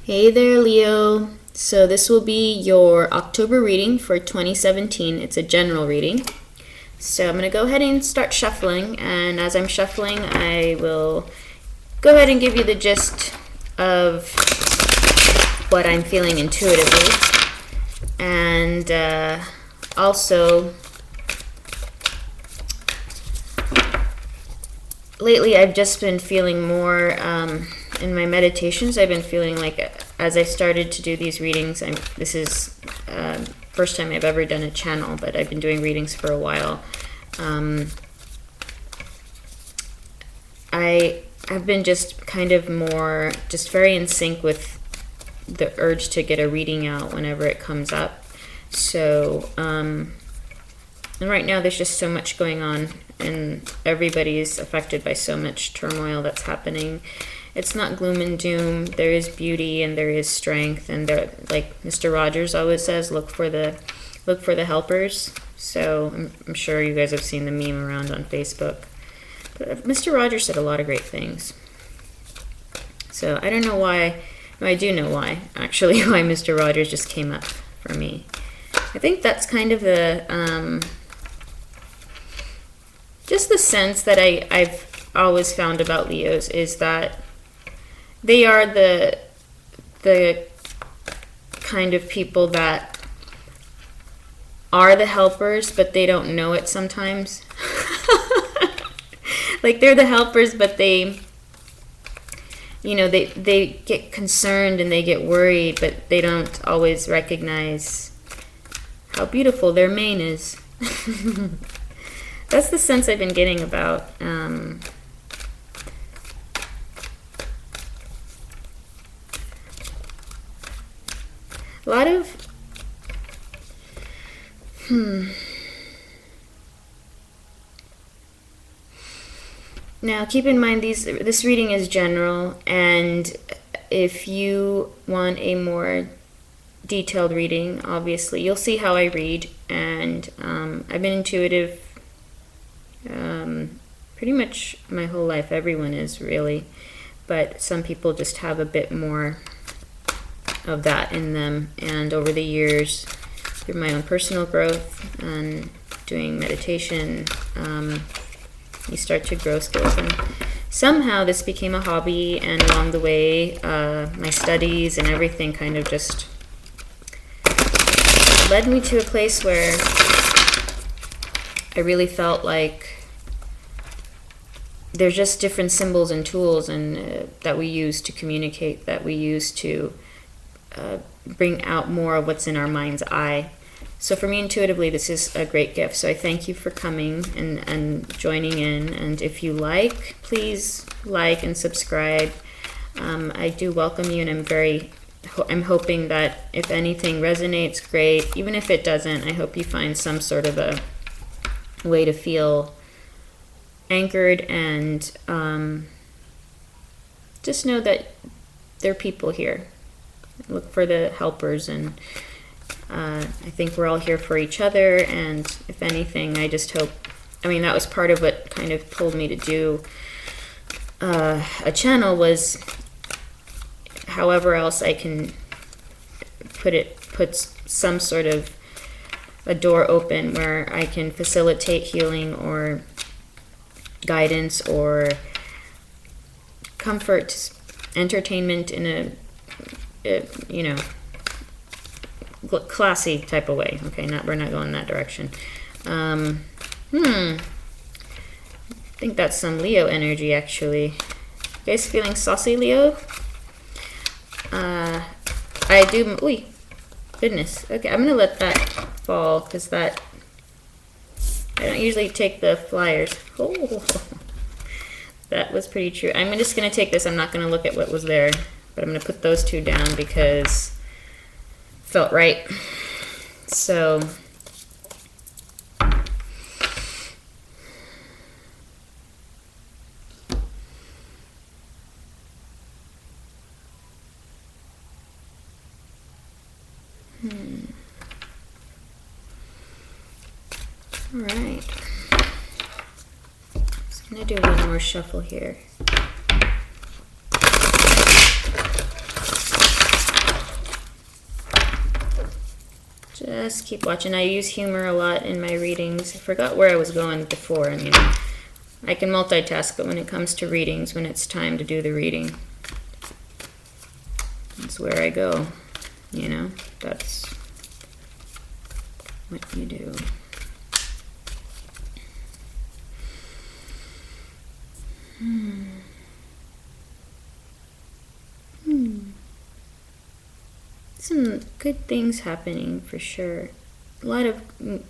Hey there, Leo. So this will be your October reading for 2017. It's a general reading. So I'm going to go ahead and start shuffling, and as I'm shuffling, I will go ahead and give you the gist of what I'm feeling intuitively. And also, lately I've just been feeling more in my meditations. I've been feeling like as I started to do these readings, this is first time I've ever done a channel, but I've been doing readings for a while. I have been just kind of more, just very in sync with the urge to get a reading out whenever it comes up. So, and right now there's just so much going on, and everybody is affected by so much turmoil that's happening. It's not gloom and doom. There is beauty and there is strength, and there, like Mr. Rogers always says, look for the helpers. So I'm sure you guys have seen the meme around on Facebook. But Mr. Rogers said a lot of great things. So I don't know why. No, I do know why. Actually, why Mr. Rogers just came up for me. I think that's kind of the just the sense that I've always found about Leos is that they are the kind of people that are the helpers, but they don't know it sometimes. Like they're the helpers, but they get concerned and they get worried, but they don't always recognize how beautiful their mane is. That's the sense I've been getting about a lot of Now keep in mind this reading is general, and if you want a more detailed reading, obviously you'll see how I read, and I've been intuitive pretty much my whole life. Everyone is, really, but some people just have a bit more of that in them, and over the years through my own personal growth and doing meditation, you start to grow skills, and somehow this became a hobby, and along the way my studies and everything kind of just led me to a place where I really felt like there's just different symbols and tools and that we use to communicate, that we use to bring out more of what's in our mind's eye. So for me, intuitively, this is a great gift. So I thank you for coming and joining in. And if you like, please like and subscribe. I do welcome you, and I'm hoping that if anything resonates, great. Even if it doesn't, I hope you find some sort of a way to feel anchored, and just know that there are people here. Look for the helpers, and I think we're all here for each other. And if anything, I just hope, that was part of what kind of pulled me to do a channel, was however else I can put some sort of a door open where I can facilitate healing or guidance or comfort, entertainment in a classy type of way. Okay, we're not going that direction. I think that's some Leo energy, actually. You guys feeling saucy, Leo? I do. Ooh, goodness. Okay, I'm gonna let that fall because I don't usually take the flyers. Oh, that was pretty true. I'm just gonna take this. I'm not gonna look at what was there, but I'm gonna put those two down because it felt right. So all right. Just gonna do one more shuffle here. just keep watching. I use humor a lot in my readings. I forgot where I was going before. I mean, I can multitask, but when it comes to readings, when it's time to do the reading, that's where I go. You know, that's what you do. Some good things happening for sure. A lot of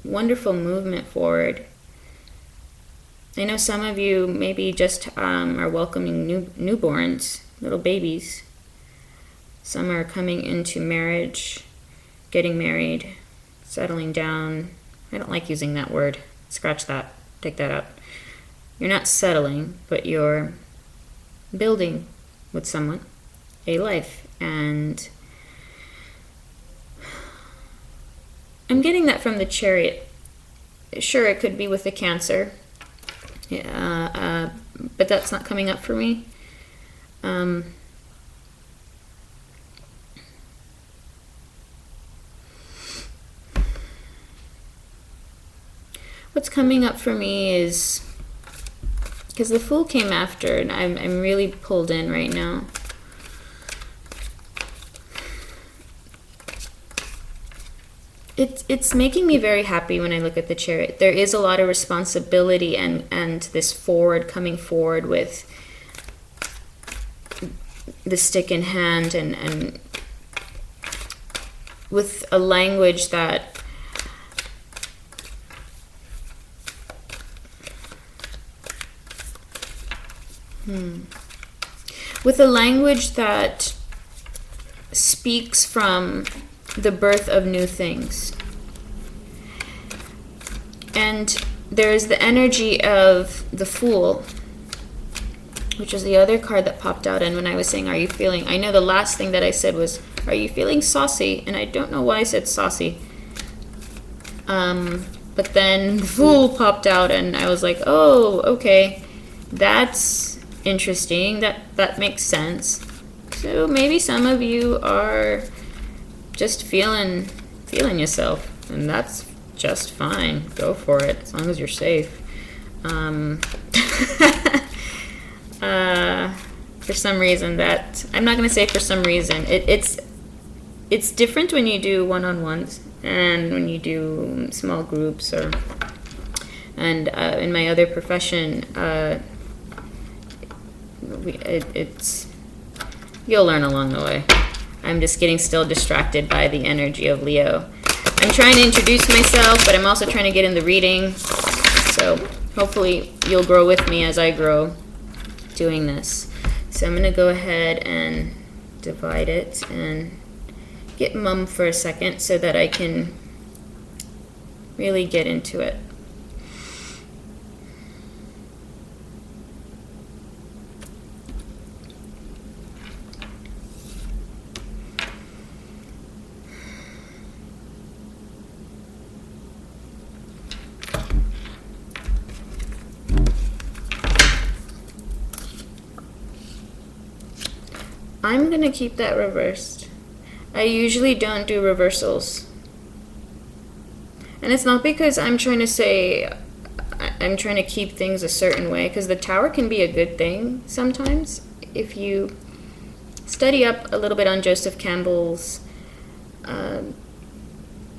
wonderful movement forward. I know some of you maybe just are welcoming newborns, little babies. Some are coming into marriage, getting married, settling down. I don't like using that word. Scratch that. Take that out. You're not settling, but you're building with someone a life. And I'm getting that from the Chariot. Sure, it could be with the Cancer. But that's not coming up for me. What's coming up for me is, because the Fool came after, and I'm really pulled in right now. It's making me very happy when I look at the Chariot. There is a lot of responsibility and this coming forward with the stick in hand and with a language that speaks from the birth of new things. And there's the energy of the Fool, which is the other card that popped out. And when I was saying, are you feeling, I know the last thing that I said was, are you feeling saucy? And I don't know why I said saucy. But then the Fool popped out and I was like, oh, okay, that's interesting. That makes sense. So maybe some of you are just feeling yourself, and that's just fine. Go for it, as long as you're safe. For some reason that I'm not going to say for some reason it's different when you do one-on-ones and when you do small groups and in my other profession it's you'll learn along the way. I'm just getting still distracted by the energy of Leo. I'm trying to introduce myself, but I'm also trying to get in the reading. So hopefully you'll grow with me as I grow doing this. So I'm going to go ahead and divide it and get mum for a second so that I can really get into it. I'm going to keep that reversed. I usually don't do reversals. And it's not because I'm trying to say I'm trying to keep things a certain way, because the Tower can be a good thing sometimes if you study up a little bit on Joseph Campbell's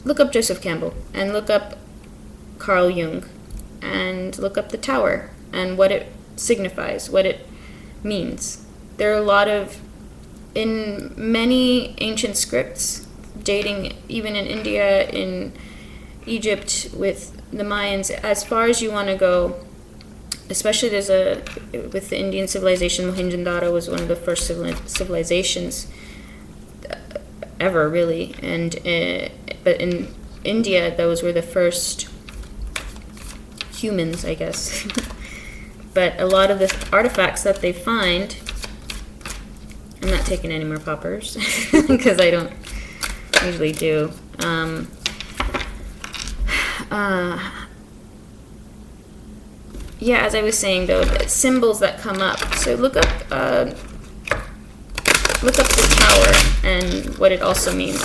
look up Joseph Campbell and look up Carl Jung and look up the Tower and what it signifies, what it means. There are a lot of, in many ancient scripts, dating even in India, in Egypt, with the Mayans, as far as you want to go, especially with the Indian civilization, Mohenjo-daro was one of the first civilizations ever, really. And but in India, those were the first humans, I guess. But a lot of the artifacts that they find, I'm not taking any more poppers because I don't usually do. Yeah, as I was saying though, the symbols that come up. So look up the Tower and what it also means.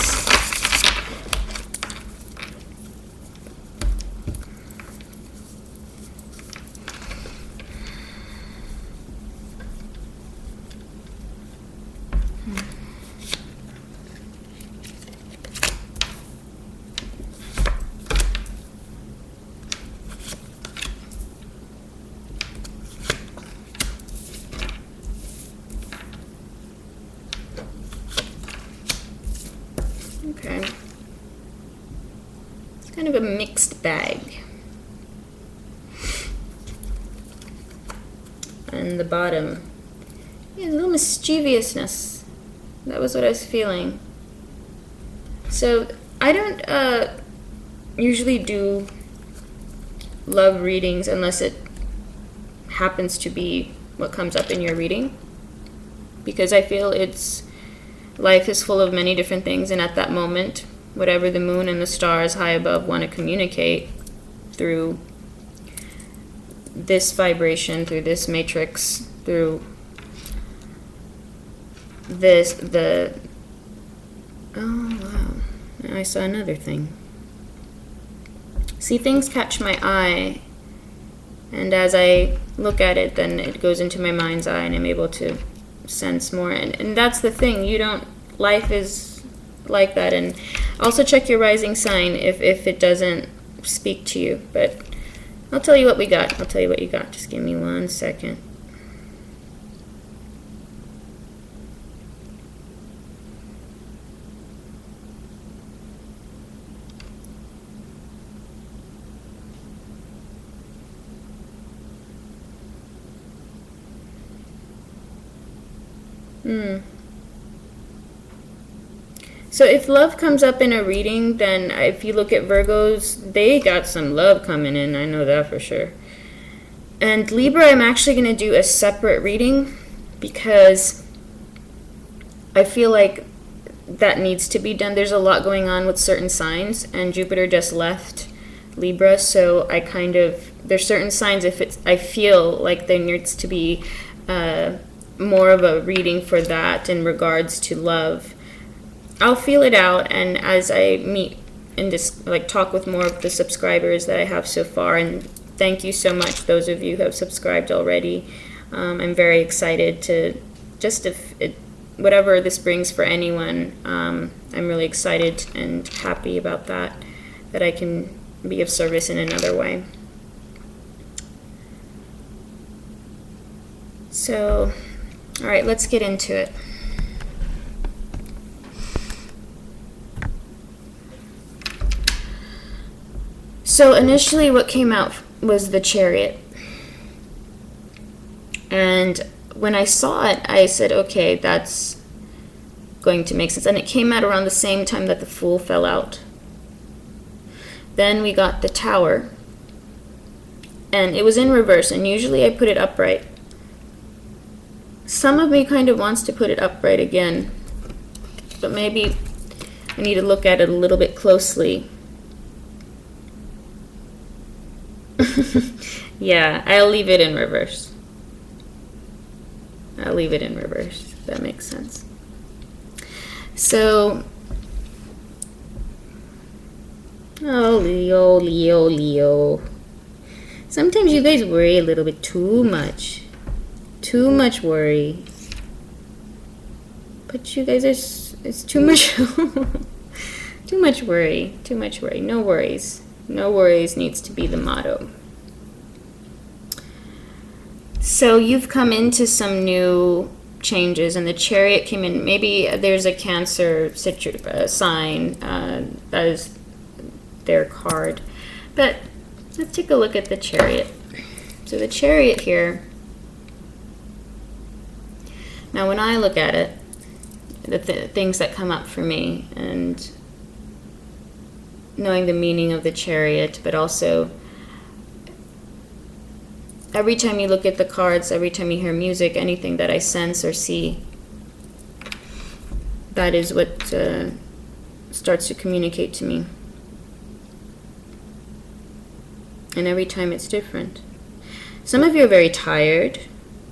Okay. It's kind of a mixed bag. And the bottom, yeah, a little mischievousness. That was what I was feeling. So I don't usually do love readings unless it happens to be what comes up in your reading, because I feel life is full of many different things, and at that moment, whatever the moon and the stars high above want to communicate through this vibration, through this matrix, through oh wow, I saw another thing. See, things catch my eye, and as I look at it, then it goes into my mind's eye, and I'm able to sense more. And that's the thing. Life is like that. And also check your rising sign if it doesn't speak to you. But I'll tell you what we got. I'll tell you what you got. Just give me 1 second. So if love comes up in a reading, then if you look at Virgos, they got some love coming in. I know that for sure. And Libra, I'm actually going to do a separate reading because I feel like that needs to be done. There's a lot going on with certain signs, and Jupiter just left Libra, so there's certain signs I feel like there needs to be more of a reading for that in regards to love. I'll feel it out, and as I meet and just talk with more of the subscribers that I have so far, and thank you so much, those of you who have subscribed already. I'm very excited to whatever this brings for anyone. I'm really excited and happy about that I can be of service in another way. So, all right, let's get into it. So initially what came out was the Chariot. And when I saw it, I said, okay, that's going to make sense. And it came out around the same time that the Fool fell out. Then we got the Tower. And it was in reverse, and usually I put it upright. Some of me kind of wants to put it upright again, but maybe I need to look at it a little bit closely. Yeah, I'll leave it in reverse. If that makes sense. So, oh, Leo. Sometimes you guys worry a little bit too much. Too much worry. But you guys it's too much. Too much worry. No worries. No worries needs to be the motto. So you've come into some new changes, and the Chariot came in. Maybe there's a Cancer sign that is their card. But let's take a look at the Chariot. So the Chariot here, now when I look at it, the things that come up for me, and knowing the meaning of the Chariot, but also every time you look at the cards, every time you hear music, anything that I sense or see, that is what starts to communicate to me. And every time it's different. Some of you are very tired.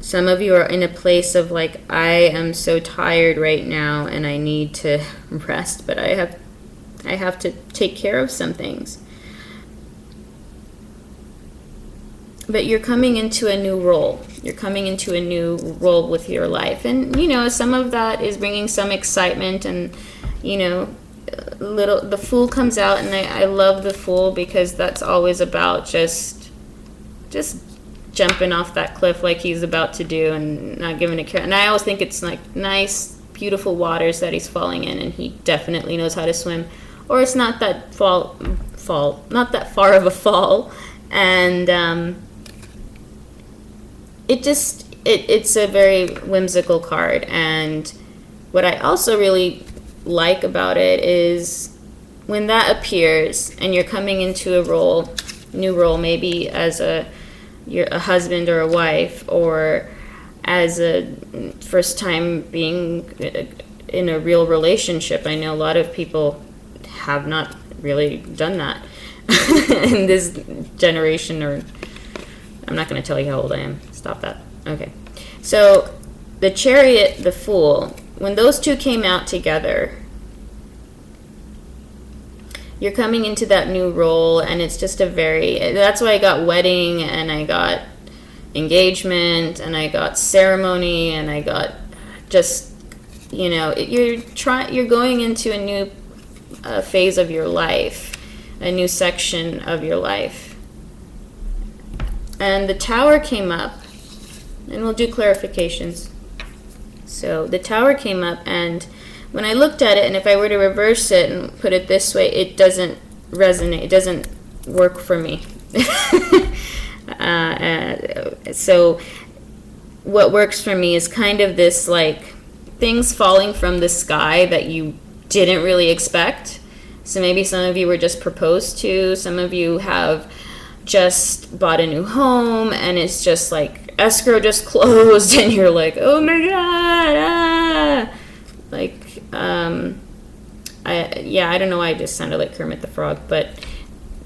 Some of you are in a place of I am so tired right now and I need to rest, but I have to take care of some things. but you're coming into a new role. You're coming into a new role with your life. And, you know, some of that is bringing some excitement and, you know, the Fool comes out, and I love the Fool because that's always about just jumping off that cliff like he's about to do and not giving a care. And I always think it's like nice, beautiful waters that he's falling in, and he definitely knows how to swim. Or it's not that not that far of a fall. And it's a very whimsical card. And what I also really like about it is when that appears and you're coming into a new role, maybe as you're a husband or a wife, or as a first time being in a real relationship. I know a lot of people have not really done that in this generation, or I'm not going to tell you how old I am. Stop that. Okay. So the Chariot, the Fool, when those two came out together, you're coming into that new role, and it's just that's why I got wedding, and I got engagement, and I got ceremony, and I got just, you know, you're going into a new phase of your life, a new section of your life. And the Tower came up, and we'll do clarifications. So the Tower came up, and when I looked at it, and if I were to reverse it and put it this way, it doesn't resonate. It doesn't work for me. So what works for me is kind of this, like, things falling from the sky that you didn't really expect. So maybe some of you were just proposed to. Some of you have just bought a new home, and it's just like escrow just closed, and you're like, oh my God, ah! Like, I don't know why I just sounded like Kermit the Frog, but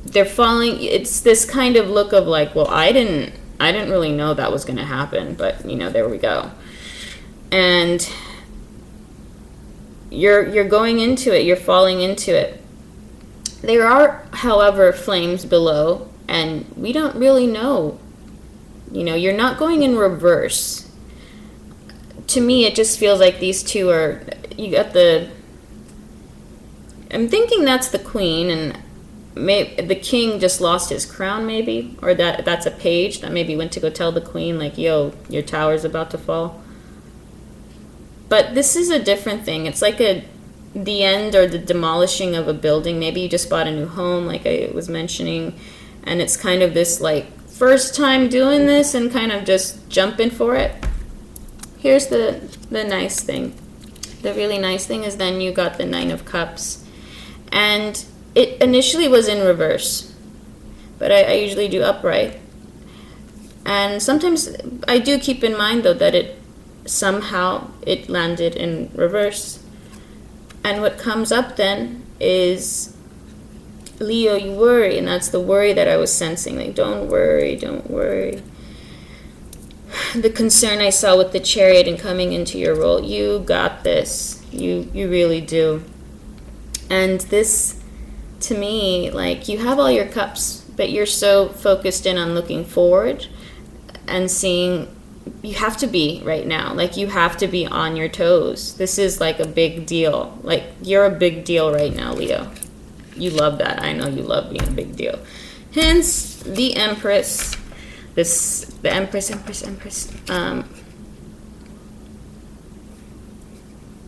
they're falling. It's this kind of look of like, well, I didn't really know that was going to happen, but, you know, there we go. And you're going into it, you're falling into it. There are, however, flames below, and we don't really know. You know, you're not going in reverse. To me, it just feels like these two are, I'm thinking that's the Queen, and the King just lost his crown, maybe, or that's a page that maybe went to go tell the Queen, like, yo, your tower's about to fall. But this is a different thing. It's like the end or the demolishing of a building. Maybe you just bought a new home, like I was mentioning, and it's kind of this, like, first time doing this and kind of just jumping for it. Here's the nice thing. The really nice thing is then you got the Nine of Cups. And it initially was in reverse, but I usually do upright. And sometimes I do keep in mind, though, that it landed in reverse. And what comes up then is, Leo, you worry, and that's the worry that I was sensing. Like, don't worry, don't worry. The concern I saw with the Chariot and coming into your role, you got this. You really do. And this, to me, like, you have all your cups, but you're so focused in on looking forward and seeing, you have to be right now. Like, you have to be on your toes. This is like a big deal. Like, you're a big deal right now, Leo. You love that. I know you love being a big deal. Hence, the Empress. The Empress.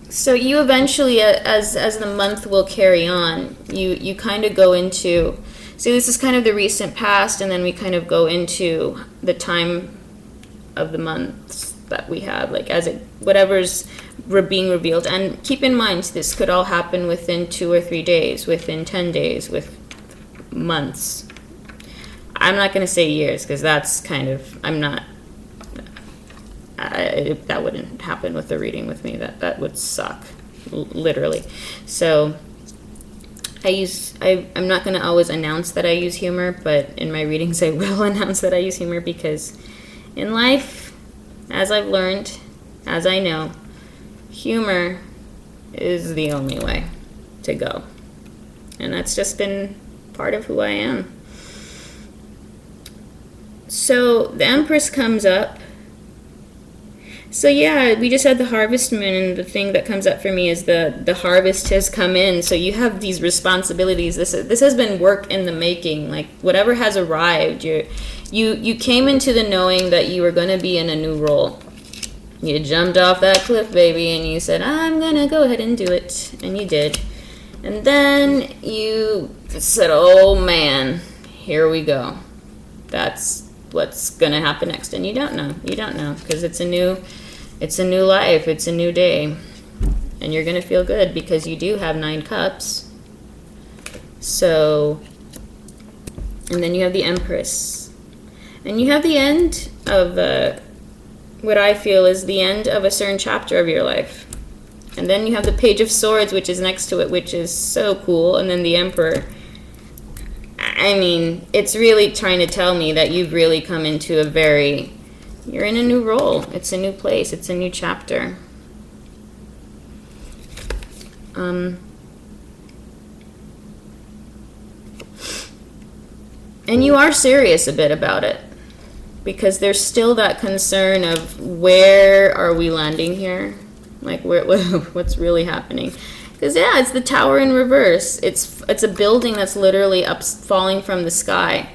So you eventually, as the month will carry on, you kind of go into, see, this is kind of the recent past, and then we kind of go into the time of the months that we have, like, as whatever's being revealed. And keep in mind, this could all happen within 2 or 3 days, within 10 days, with months. I'm not going to say years, because that's kind of, that wouldn't happen with the reading with me. That would suck, literally. So I'm not going to always announce that I use humor, but in my readings I will announce that I use humor, because in life, as I've learned, as I know, humor is the only way to go. And that's just been part of who I am. So the Empress comes up. So yeah, we just had the harvest moon, and the thing that comes up for me is the harvest has come in. So you have these responsibilities. This has been work in the making. Like whatever has arrived, you came into the knowing that you were going to be in a new role. You jumped off that cliff, baby, and you said, I'm going to go ahead and do it. And you did. And then you said, oh man, here we go. That's what's going to happen next. And you don't know. You don't know, because it's a new life. It's a new day. And you're going to feel good because you do have 9 cups. So, and then you have the Empress. And you have the end of what I feel is the end of a certain chapter of your life. And then you have the Page of Swords, which is next to it, which is so cool. And then the Emperor. I mean, it's really trying to tell me that you've really come into you're in a new role. It's a new place. It's a new chapter. And you are serious a bit about it, because there's still that concern of where are we landing here? Like, what's really happening? Because, yeah, it's the Tower in reverse. It's a building that's literally falling from the sky.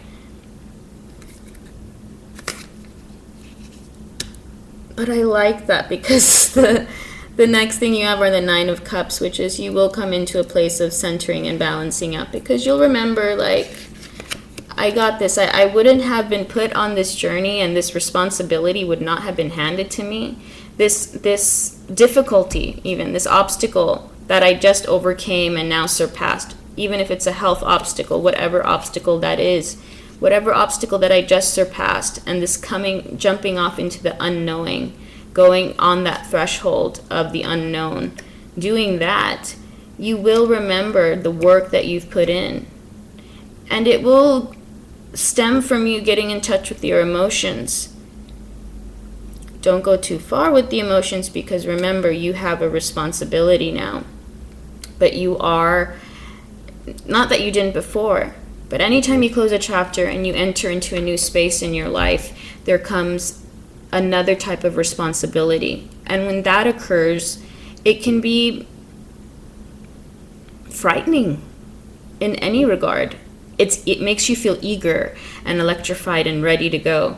But I like that, because the next thing you have are the 9 of Cups, which is you will come into a place of centering and balancing out, because you'll remember, like, I got this. I wouldn't have been put on this journey, and this responsibility would not have been handed to me. This difficulty, even this obstacle that I just overcame and now surpassed, even if it's a health obstacle, whatever obstacle that is, whatever obstacle that I just surpassed, and this jumping off into the unknowing, going on that threshold of the unknown, doing that, you will remember the work that you've put in. And it will stem from you getting in touch with your emotions. Don't go too far with the emotions, because remember, you have a responsibility now. But you are, not that you didn't before, but anytime you close a chapter and you enter into a new space in your life, there comes another type of responsibility. And when that occurs, it can be frightening in any regard. It makes you feel eager and electrified and ready to go.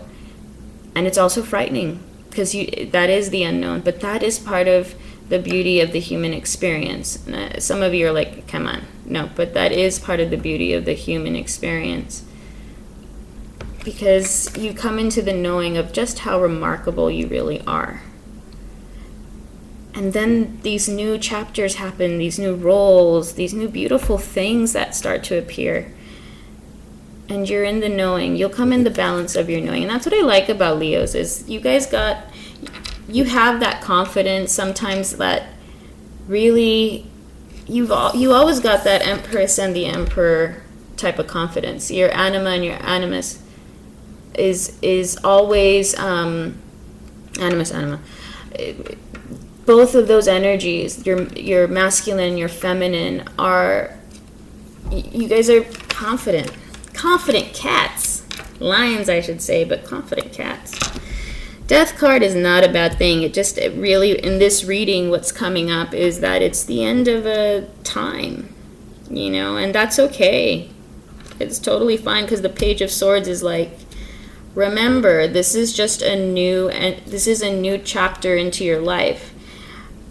And it's also frightening, because that is the unknown, but that is part of the beauty of the human experience. Some of you are like, come on. No, but that is part of the beauty of the human experience, because you come into the knowing of just how remarkable you really are. And then these new chapters happen, these new roles, these new beautiful things that start to appear. And you're in the knowing. You'll come in the balance of your knowing. And that's what I like about Leos, is you have that confidence sometimes that really, you always got that Empress and the Emperor type of confidence. Your anima and your animus is always, anima. Both of those energies, your masculine and your feminine, you guys are confident cats, lions I should say, but confident cats. Death card is not a bad thing. It really, in this reading, what's coming up is that it's the end of a time, and that's okay. It's totally fine, because the Page of Swords is like, remember, this is a new chapter into your life.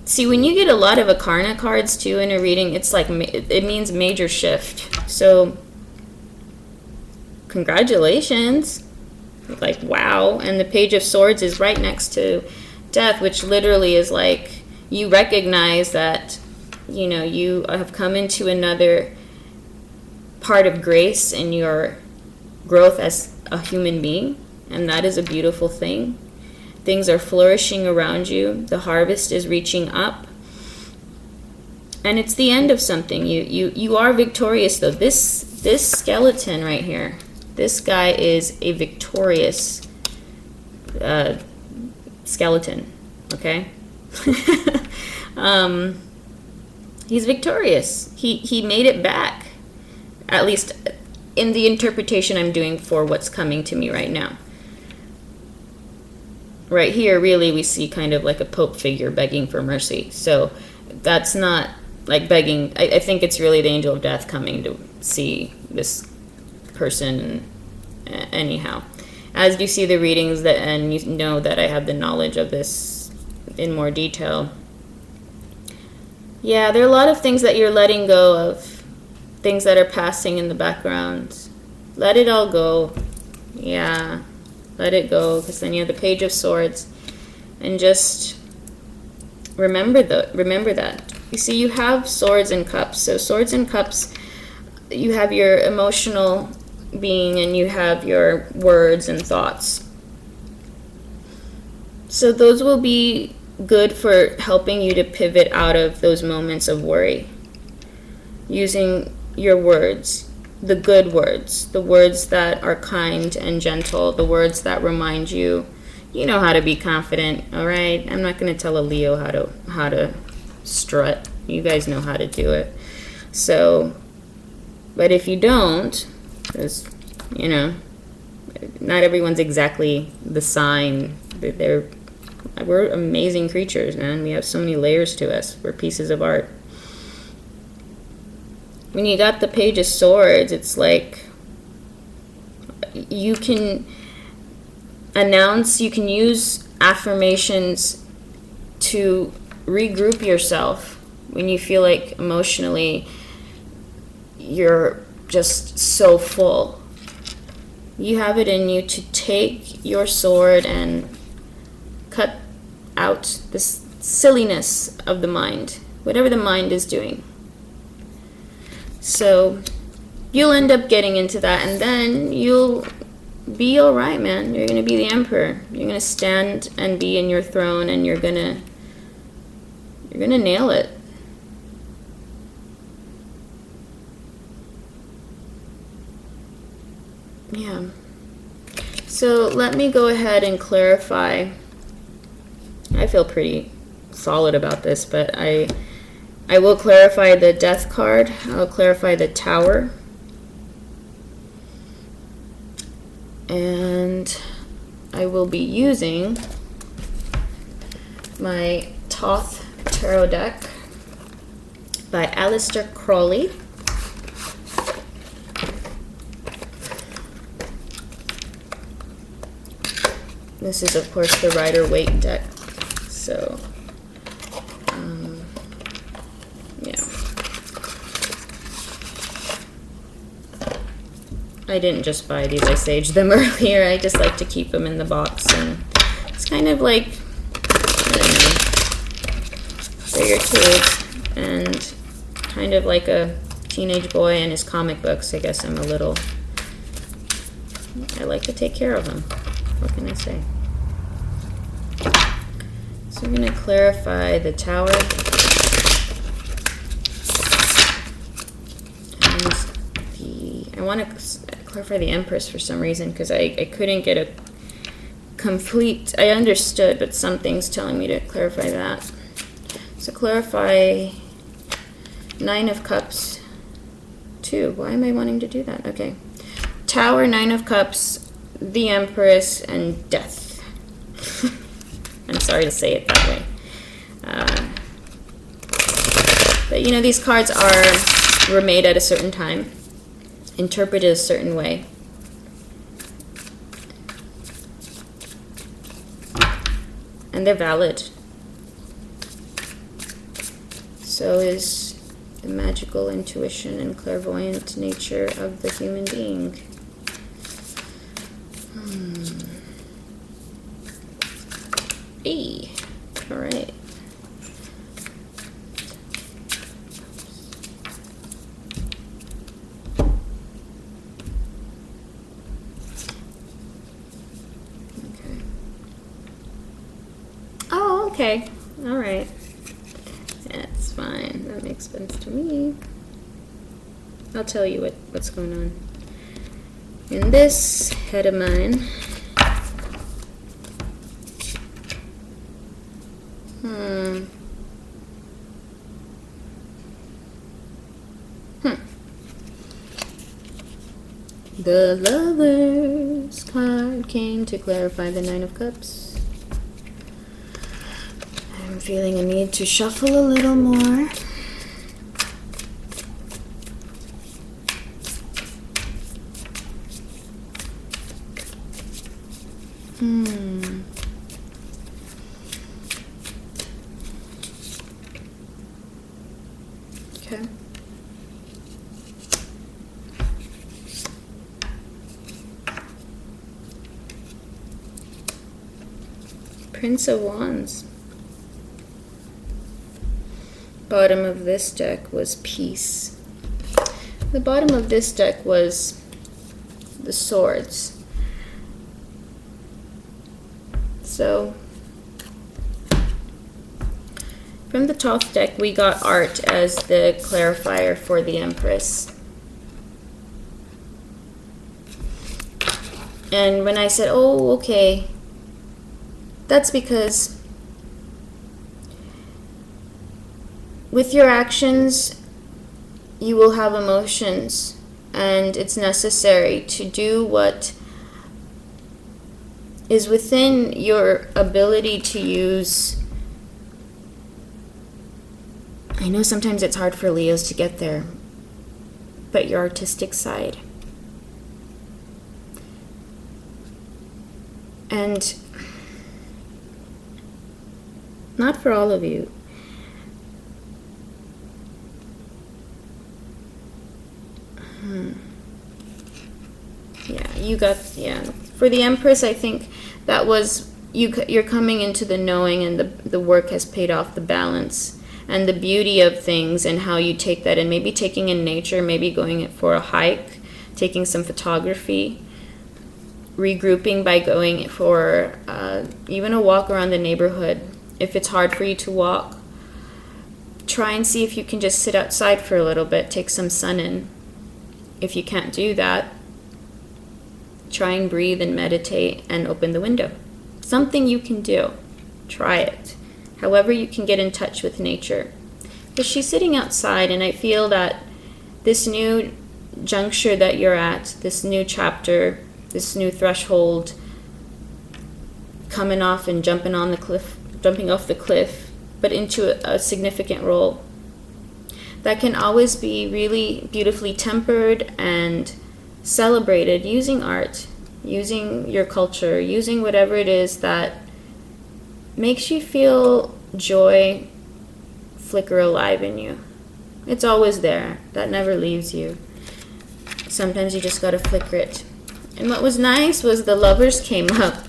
See, when you get a lot of Akarna cards too in a reading, it's like, it means major shift. So congratulations, like, wow. And the Page of Swords is right next to Death, which literally is like, you recognize that, you have come into another part of grace in your growth as a human being, and that is a beautiful thing. Things are flourishing around you. The harvest is reaching up, and it's the end of something. You are victorious, though. This skeleton right here, this guy is a victorious skeleton, okay? He's victorious. He made it back, at least in the interpretation I'm doing for what's coming to me right now. right here, really, we see kind of like a pope figure begging for mercy. So that's not like begging. I think it's really the angel of death coming to see this person anyhow. As you see the readings that, and you know that I have the knowledge of this in more detail. Yeah, there are a lot of things that you're letting go of, things that are passing in the background. Let it all go. Yeah, let it go, because then you have the Page of Swords, and just remember that. You see, you have Swords and Cups. So Swords and Cups, you have your emotional being and you have your words and thoughts. So those will be good for helping you to pivot out of those moments of worry. Using your words, the good words, the words that are kind and gentle, the words that remind you, you know how to be confident, all right? I'm not going to tell a Leo how to strut. You guys know how to do it. So, but if you don't, because, you know, not everyone's exactly the sign. We're amazing creatures, man. We have so many layers to us. We're pieces of art. When you got the Page of Swords, it's like you can announce, you can use affirmations to regroup yourself when you feel like emotionally you're just so full. You have it in you to take your sword and cut out this silliness of the mind, whatever the mind is doing. So you'll end up getting into that, and then you'll be all right, man. You're going to be the emperor. You're going to stand and be in your throne, and you're going to nail it. Yeah. So let me go ahead and clarify. I feel pretty solid about this, but I will clarify the Death card. I'll clarify the Tower. And I will be using my Thoth Tarot deck by Aleister Crowley. This is, of course, the Rider-Waite deck. So, yeah. I didn't just buy these, I saged them earlier. I just like to keep them in the box. And it's kind of like, I don't know, bigger tools. And kind of like a teenage boy and his comic books. I guess I like to take care of them. What can I say? So we're going to clarify the Tower. And I want to clarify the Empress for some reason, because I couldn't get a complete... I understood, but something's telling me to clarify that. So clarify Nine of Cups 2. Why am I wanting to do that? Okay. Tower, Nine of Cups, the Empress, and Death. I'm sorry to say it that way. But you know, these cards were made at a certain time, interpreted a certain way. And they're valid. So is the magical intuition and clairvoyant nature of the human being. E. All right. Okay. Oh, okay. All right. That's fine. That makes sense to me. I'll tell you what's going on. In this head of mine, The Lovers card came to clarify the Nine of Cups. feeling a need to shuffle a little more. Okay. Prince of Wands. Bottom of this deck was peace. The bottom of this deck was the swords. So, from the top deck, we got art as the clarifier for the Empress. And when I said, oh, okay, that's because with your actions, you will have emotions, and it's necessary to do what is within your ability to use. I know sometimes it's hard for Leos to get there, but your artistic side. And not for all of you. Yeah. For the Empress, I think that was, you're coming into the knowing, and the work has paid off, the balance and the beauty of things, and how you take that, and maybe taking in nature, maybe going for a hike, taking some photography, regrouping by going for even a walk around the neighborhood. If it's hard for you to walk, try and see if you can just sit outside for a little bit, take some sun in. If you can't do that, try and breathe and meditate and open the window. Something you can do. Try it. However you can get in touch with nature. Because she's sitting outside, and I feel that this new juncture that you're at, this new chapter, this new threshold, coming off and jumping off the cliff, but into a significant role, that can always be really beautifully tempered and celebrated using art, using your culture, using whatever it is that makes you feel joy flicker alive in you. It's always there. That never leaves you. Sometimes you just gotta flicker it. And what was nice was the Lovers came up,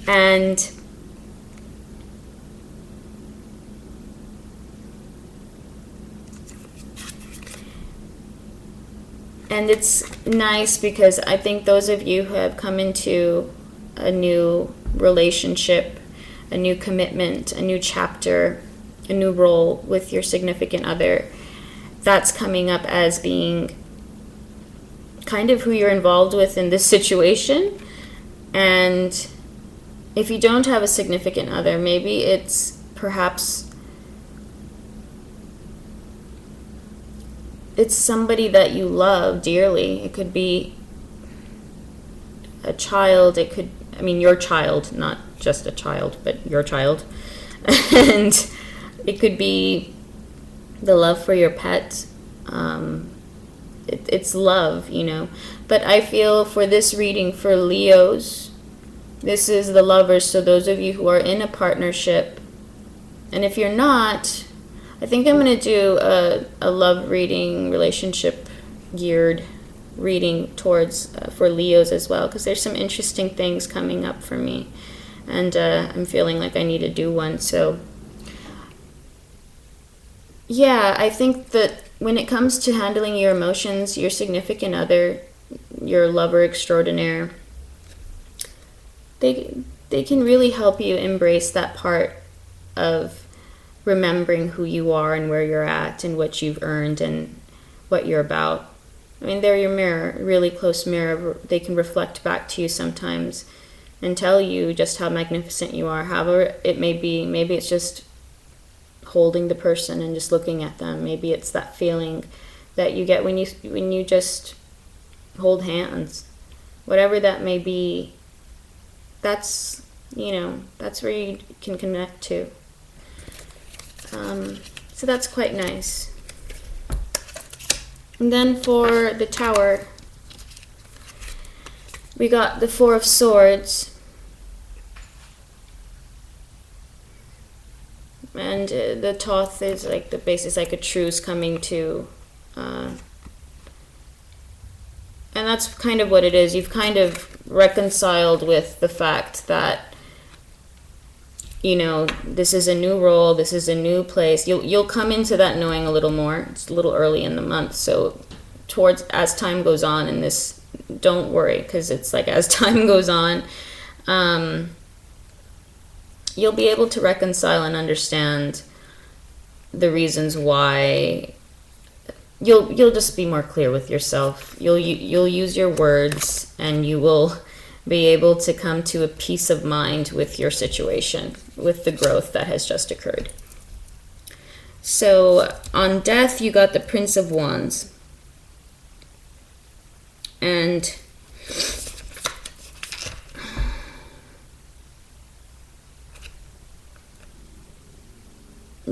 and it's nice because I think those of you who have come into a new relationship, a new commitment, a new chapter, a new role with your significant other, that's coming up as being kind of who you're involved with in this situation. And if you don't have a significant other, maybe it's perhaps it's somebody that you love dearly. It could be a child, your child, not just a child, but your child. And it could be the love for your pet. It's love, But I feel for this reading for Leos, this is the Lovers. So those of you who are in a partnership, and if you're not, I think I'm going to do a love reading, relationship geared reading towards for Leos as well, because there's some interesting things coming up for me, and I'm feeling like I need to do one. So yeah, I think that when it comes to handling your emotions, your significant other, your lover extraordinaire, they can really help you embrace that part of remembering who you are and where you're at and what you've earned and what you're about. They're your mirror, really close mirror. They can reflect back to you sometimes and tell you just how magnificent you are. However it may be, maybe it's just holding the person and just looking at them. Maybe it's that feeling that you get when you just hold hands. Whatever that may be, that's you know, that's where you can connect to. So that's quite nice. And then for the Tower, we got the Four of Swords. And the Thoth is like the basis, like a truce coming to, and that's kind of what it is. You've kind of reconciled with the fact that, you know, this is a new role, this is a new place. You'll come into that knowing a little more. It's a little early in the month, so towards as time goes on, and this, don't worry, because it's like as time goes on, you'll be able to reconcile and understand the reasons why. You'll just be more clear with yourself. You'll use your words, and you will be able to come to a peace of mind with your situation, with the growth that has just occurred. So on Death, you got the Prince of Wands. And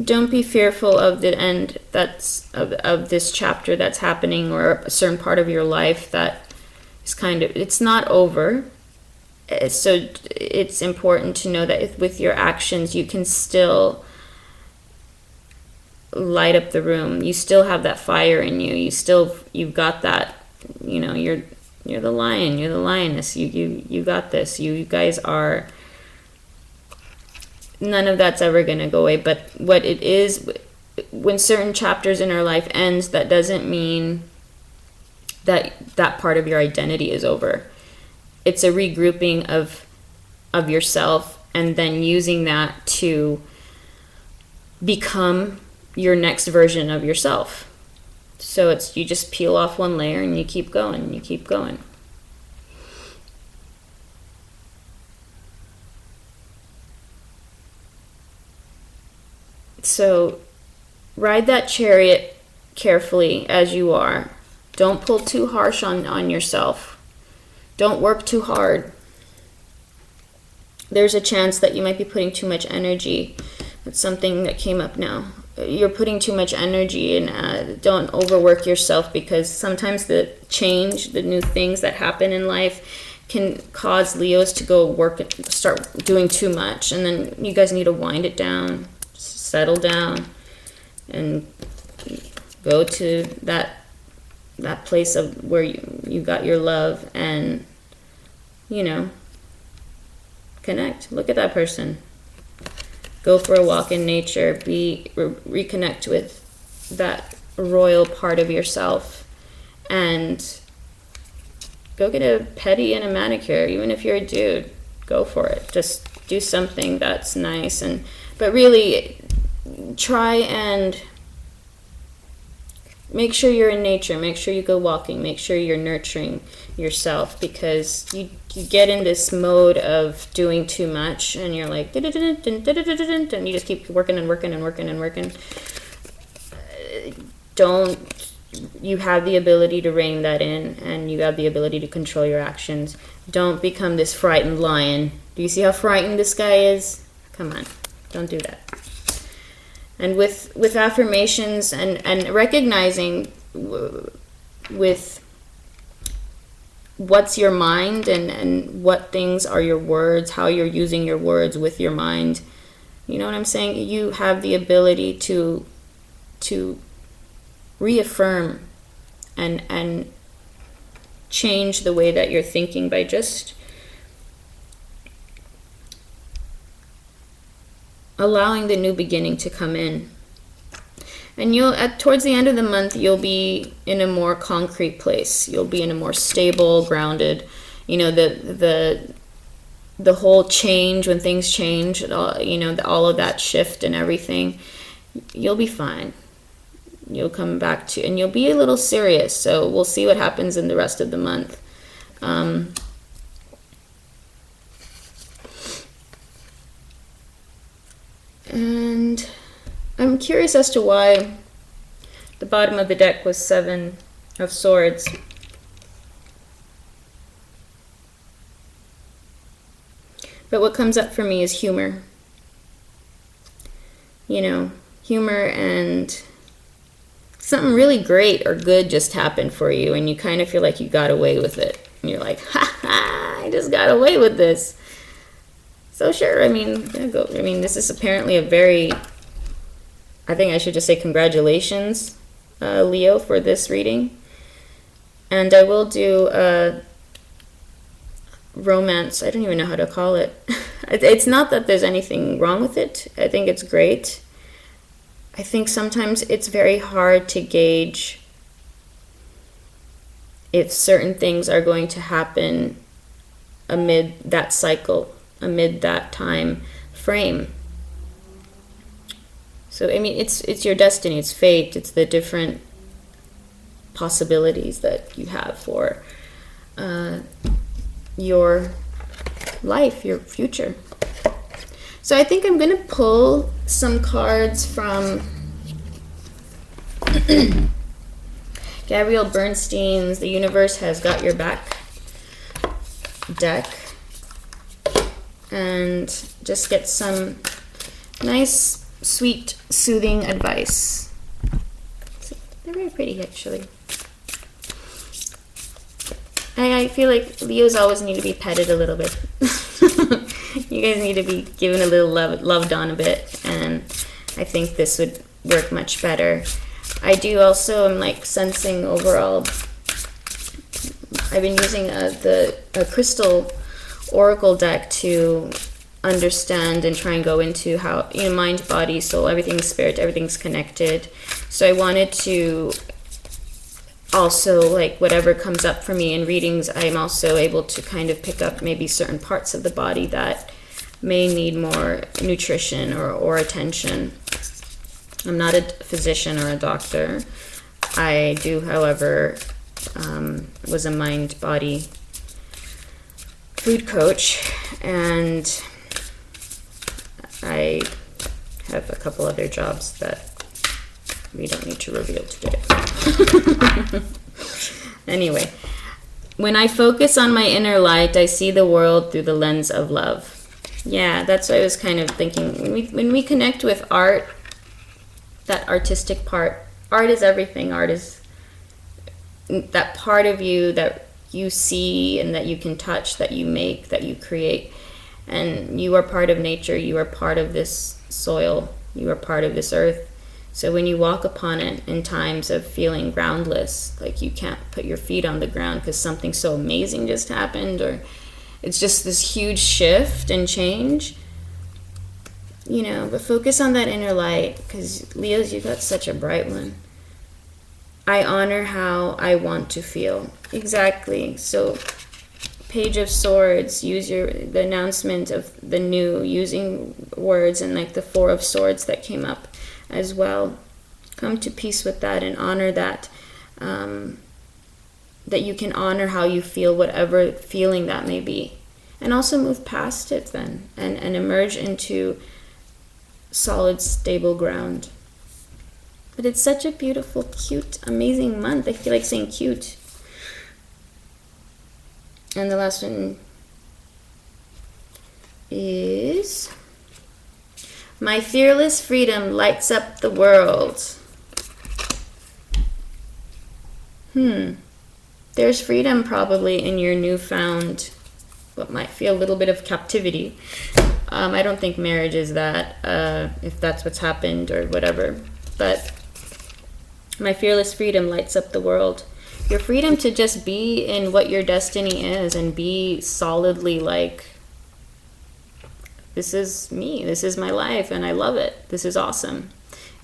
don't be fearful of the end that's of this chapter that's happening, or a certain part of your life that is kind of, it's not over. So it's important to know that with your actions, you can still light up the room. You still have that fire in you. You've got that, you know, you're the lion, you're the lioness. You got this. You guys are, none of that's ever going to go away. But what it is, when certain chapters in our life ends, that doesn't mean that that part of your identity is over. It's a regrouping of yourself, and then using that to become your next version of yourself. So it's, you just peel off one layer and you keep going, and you keep going. So ride that chariot carefully as you are. Don't pull too harsh on yourself. Don't work too hard. There's a chance that you might be putting too much energy. That's something that came up now. You're putting too much energy, and don't overwork yourself, because sometimes the change, the new things that happen in life can cause Leos to go work and start doing too much, and then you guys need to wind it down, settle down, and go to that place of where you got your love, and, you know, connect. Look at that person. Go for a walk in nature. Reconnect with that royal part of yourself, and go get a pedi and a manicure. Even if you're a dude, go for it. Just do something that's nice, but really try and make sure you're in nature. Make sure you go walking. Make sure you're nurturing yourself, because you get in this mode of doing too much, and you're like, and you just keep working and working and working and working. You have the ability to rein that in, and you have the ability to control your actions. Don't become this frightened lion. Do you see how frightened this guy is? Come on, don't do that. And with affirmations and recognizing with what's your mind, and what things are your words, how you're using your words with your mind. You know what I'm saying? You have the ability to reaffirm and change the way that you're thinking by just allowing the new beginning to come in. And towards the end of the month, you'll be in a more concrete place. You'll be in a more stable, grounded, you know, the whole change, when things change, you know, all of that shift and everything, you'll be fine. You'll come back to, and you'll be a little serious. So we'll see what happens in the rest of the month. And I'm curious as to why the bottom of the deck was 7 of Swords. But what comes up for me is humor. You know, humor and something really great or good just happened for you, and you kind of feel like you got away with it. And you're like, ha ha, I just got away with this. So sure, I mean, this is apparently a very, I think I should just say congratulations, Leo, for this reading. And I will do a romance, I don't even know how to call it. It's not that there's anything wrong with it. I think it's great. I think sometimes it's very hard to gauge if certain things are going to happen amid that cycle, amid that time frame. So, I mean, it's your destiny, it's fate, it's the different possibilities that you have for your life, your future. So I think I'm going to pull some cards from Gabrielle Bernstein's The Universe Has Got Your Back deck, and just get some nice, sweet, soothing advice. They're very pretty, actually. I feel like Leos always need to be petted a little bit. You guys need to be given a little loved on a bit, and I think this would work much better. I do also, I'm like sensing overall, I've been using a crystal oracle deck to understand and try and go into how, you know, mind, body, soul, everything's spirit, everything's connected. So I wanted to also, like, whatever comes up for me in readings, I'm also able to kind of pick up maybe certain parts of the body that may need more nutrition or attention. I'm not a physician or a doctor. I do, however, was a mind-body food coach, and I have a couple other jobs that we don't need to reveal today. Anyway, when I focus on my inner light, I see the world through the lens of love. Yeah, that's what I was kind of thinking. When we connect with art, that artistic part, art is everything. Art is that part of you that you see and that you can touch, that you make, that you create. And you are part of nature. You are part of this soil. You are part of this earth. So when you walk upon it in times of feeling groundless, like you can't put your feet on the ground because something so amazing just happened, or it's just this huge shift and change, you know, but focus on that inner light, because Leos, you got such a bright one. I honor how I want to feel. Exactly. So Page of Swords, use the announcement of the new, using words, and like the Four of Swords that came up as well. Come to peace with that and honor that, that you can honor how you feel, whatever feeling that may be, and also move past it then and emerge into solid, stable ground. But it's such a beautiful, cute, amazing month. I feel like saying cute. And the last one is, my fearless freedom lights up the world. There's freedom probably in your newfound, what might feel a little bit of captivity. I don't think marriage is that, if that's what's happened or whatever. But my fearless freedom lights up the world. Your freedom to just be in what your destiny is and be solidly like, this is me, this is my life, and I love it. This is awesome.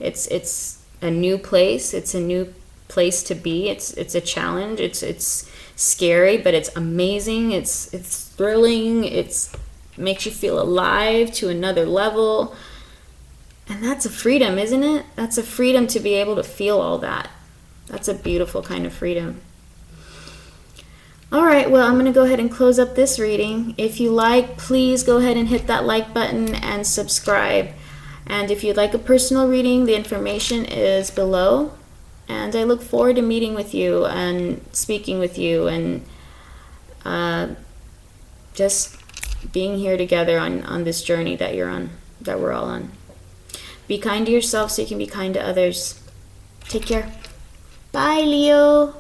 It's a new place. It's a new place to be. It's a challenge. It's scary, but it's amazing. It's thrilling. It makes you feel alive to another level. And that's a freedom, isn't it? That's a freedom to be able to feel all that. That's a beautiful kind of freedom. All right, well, I'm going to go ahead and close up this reading. If you like, please go ahead and hit that like button and subscribe. And if you'd like a personal reading, the information is below. And I look forward to meeting with you and speaking with you and just being here together on this journey that you're on, that we're all on. Be kind to yourself so you can be kind to others. Take care. Bye, Leo.